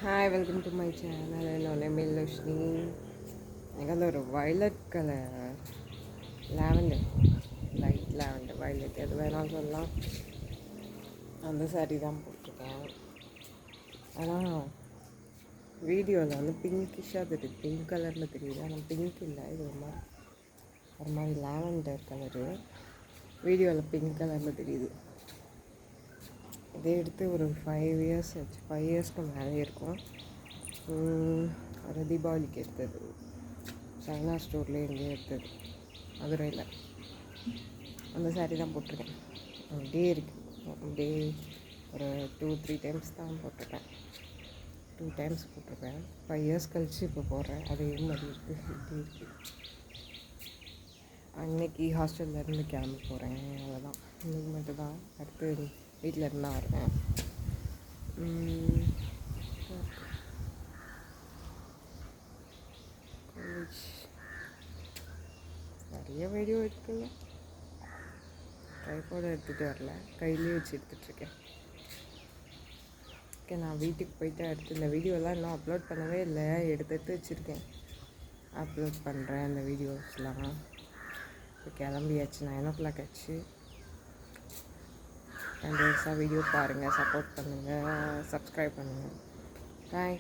Hi, welcome to my channel. என்னோட name Lakshmi. எனக்கு வந்து ஒரு violet colour lavender, light lavender violet எது வேணாலும் சொல்லலாம். அந்த சாரீ தான் போட்டிருக்கேன். ஆனால் வீடியோவில் வந்து பிங்கிஷாக தெரியுது, பிங்க் கலரில் தெரியுது. ஆனால் பிங்க் இல்லை, இது ஒரு மாதிரி லாவெண்டர் கலரு. வீடியோவில் பிங்க் கலரில் தெரியுது. இதே எடுத்து ஒரு 5 இயர்ஸ் ஆச்சு, 5 இயர்ஸ்க்கு மேலே இருக்கும். ஒரு தீபாவளிக்கு எடுத்தது, சைனா ஸ்டோர்லேயே எங்கேயே எடுத்தது, மதுரையில். அந்த சாரீ தான் போட்டிருக்கேன். அப்படியே இருக்குது. அப்படியே ஒரு 2-3 டைம்ஸ் தான் போட்டிருப்பேன். 2 டைம்ஸ் போட்டிருப்பேன். 5 இயர்ஸ் கழித்து இப்போ போடுறேன். அதே மாதிரி இருக்குது, இப்படி இருக்குது. அன்னைக்கு ஹாஸ்டல்லேருந்து கிளம்ப போகிறேன், அவ்வளோதான். இன்றைக்கி மட்டும் தான். அடுத்து வீட்டில் இருந்தால் வருவேன். நிறைய வீடியோ இருக்குல்ல, ட்ரைபாட் எடுத்துகிட்டு வரல, கையிலே வச்சு எடுத்துகிட்ருக்கேன். ஓகே, நான் வீட்டுக்கு போயிட்டு அடுத்து இந்த வீடியோலாம் இன்னும் அப்லோட் பண்ணவே இல்லை, எடுத்து வச்சுருக்கேன். அப்லோட் பண்ணுறேன் அந்த வீடியோஸ்லாம். இப்போ கிளம்பியாச்சு, 9 o'clock ஆச்சு. கண்டிப்பாக வீடியோ பாருங்கள், சப்போர்ட் பண்ணுங்கள், சப்ஸ்கிரைப் பண்ணுங்கள். பாய்.